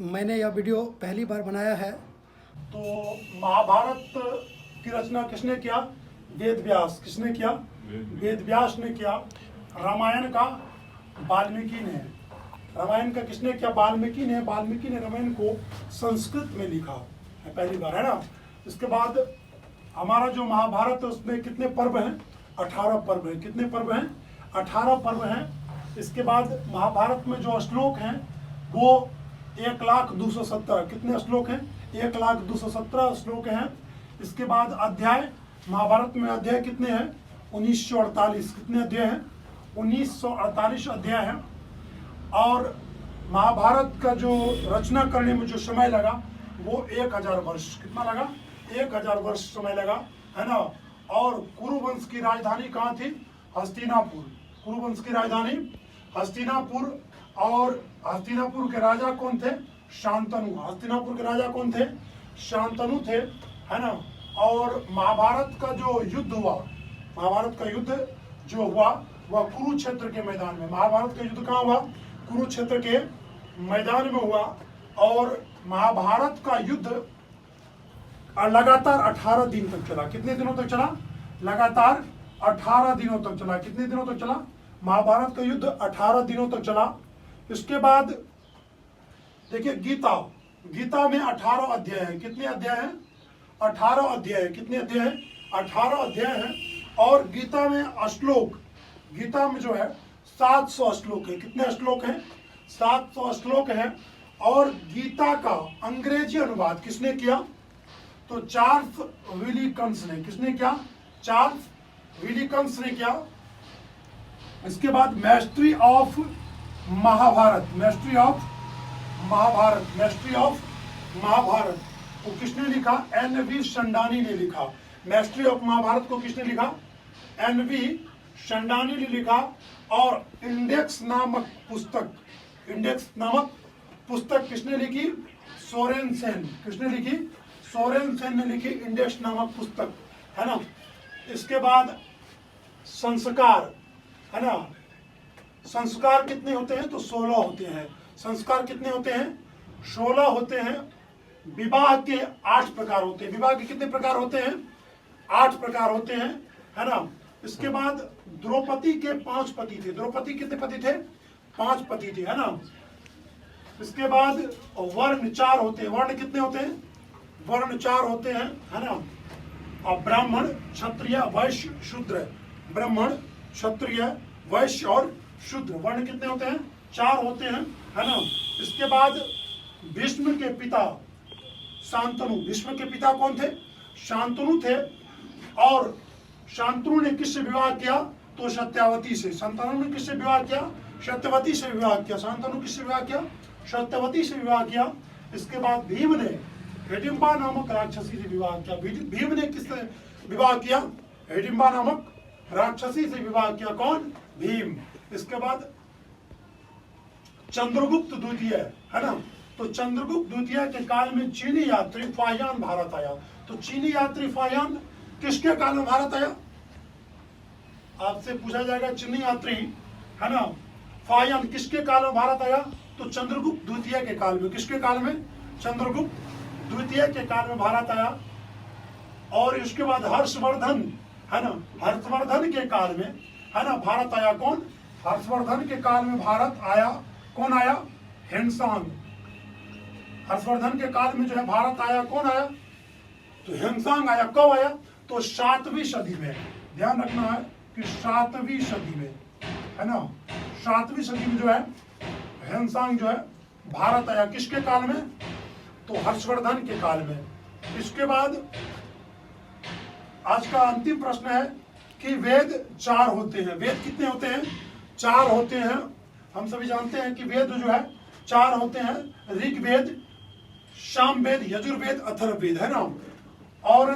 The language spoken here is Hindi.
मैंने यह वीडियो पहली बार बनाया है। तो महाभारत की रचना किसने किया? वेद व्यास। किसने किया? वेद व्यास ने किया। रामायण का वाल्मीकि ने। रामायण का किसने किया? वाल्मीकि ने। वाल्मीकि ने रामायण को संस्कृत में लिखा है, पहली बार, है ना। इसके बाद हमारा जो महाभारत है उसमें कितने पर्व हैं? 18 पर्व हैं। कितने पर्व हैं? 18 पर्व हैं। इसके बाद महाभारत में जो श्लोक हैं वो 1,02,17। कितने श्लोक हैं? 1,02,17 श्लोक हैं। इसके बाद अध्याय, महाभारत में अध्याय कितने हैं? 1948। कितने अध्याय हैं? 1948 अध्याय हैं। और महाभारत का जो रचना करने में जो समय लगा वो 1000 वर्ष। कितना लगा? 1000 वर्ष समय लगा, है ना। और कुरुवंश की राजधानी कहाँ थी? हस्तिनापुर। कुरुवंश की राजधानी हस्तिनापुर। और हस्तिनापुर के राजा कौन थे? शांतनु। हस्तिनापुर के राजा कौन थे? शांतनु थे, है ना। और महाभारत का जो युद्ध हुआ, महाभारत का युद्ध जो हुआ वह कुरुक्षेत्र के मैदान में। महाभारत का युद्ध कहाँ हुआ? कुरुक्षेत्र के मैदान में हुआ। और महाभारत का युद्ध लगातार 18 दिन तक चला। कितने दिनों तक चला? लगातार 18 दिनों तक चला। कितने दिनों तक चला? महाभारत का युद्ध 18 दिनों तक चला। इसके बाद देखिए गीता। गीता में 18 अध्याय हैं। कितने अध्याय हैं? 18 अध्याय हैं। कितने अध्याय हैं? 18 अध्याय हैं। और गीता में श्लोक, गीता में जो है 700 श्लोक है। कितने श्लोक हैं? 700 श्लोक हैं। और गीता का अंग्रेजी अनुवाद किसने किया? तो चार्ल्स विलिकन्स ने। किसने किया? चार्ल्स विलिकन्स ने किया। इसके बाद mastery of Mahabharat, mastery of Mahabharat, mastery of Mahabharat को किसने लिखा? NV शंडानी ने लिखा। मैस्ट्री ऑफ महाभारत को किसने लिखा? NV शंडानी ने लिखा। और इंडेक्स नामक पुस्तक, इंडेक्स नामक पुस्तक किसने लिखी? सोरेनसेन। किसने लिखी? सोरेनसेन ने लिखी इंडेक्स नामक पुस्तक, है ना। इसके बाद संस्कार, है ना। संस्कार कितने होते हैं? तो 16 होते हैं। संस्कार कितने होते हैं? 16 होते हैं। विवाह के 8 प्रकार होते हैं। विवाह के कितने प्रकार होते हैं? 8 प्रकार होते हैं, है ना। इसके बाद द्रौपदी के 5 पति थे। द्रौपदी कितने पति थे? 5 पति थे, है ना। इसके बाद वर्ण 4 होते हैं। वर्ण कितने होते हैं? वर्ण 4 होते हैं, है ना। और ब्राह्मण, क्षत्रिय, वैश्य, शूद्र। ब्राह्मण, क्षत्रिय, वैश्य और शूद्र वर्ण कितने होते हैं? 4 होते हैं, है ना। इसके बाद भीष्म के पिता शांतनु। भीष्म के पिता कौन थे? शांतनु थे। और शांतनु ने किससे विवाह किया? तो सत्यवती से। शांतनु ने किससे विवाह किया? सत्यवती से विवाह किया। शांतनु किससे विवाह किया? सत्यवती से विवाह किया। इसके बाद भीम ने हिडिंबा नामक राक्षसी से विवाह किया। भीम ने किससे विवाह किया? हिडिंबा नामक राक्षसी से विवाह किया। कौन? भीम। इसके बाद चंद्रगुप्त द्वितीय, है ना। तो चंद्रगुप्त द्वितीय के काल में चीनी यात्री फाहियान भारत आया। तो चीनी यात्री फाहियान किसके काल में भारत आया? आपसे पूछा जाएगा चीनी यात्री, है ना, फाहियान किसके काल में भारत आया? तो चंद्रगुप्त द्वितीय के काल में। किसके काल में? चंद्रगुप्त द्वितीय के काल में भारत आया। और इसके बाद हर्षवर्धन, है ना, हर्षवर्धन के काल में, है ना, भारत आया। कौन? हर्षवर्धन के काल में भारत आया। कौन आया? हेनसांग। हर्षवर्धन के काल में जो है भारत आया। कौन आया? तो हेनसांग आया। कब आया? तो 7वीं सदी में। ध्यान रखना है कि 7वीं सदी में, है ना, 7वीं सदी में जो है हेनसांग जो है भारत आया। किसके काल में? तो हर्षवर्धन के काल में। इसके बाद आज का अंतिम प्रश्न है कि वेद 4 होते हैं। वेद कितने होते हैं? 4 होते हैं। हम सभी जानते हैं कि वेद जो है 4 होते हैं। ऋग्वेद, सामवेद, यजुर्वेद, अथर्ववेद, है ना। और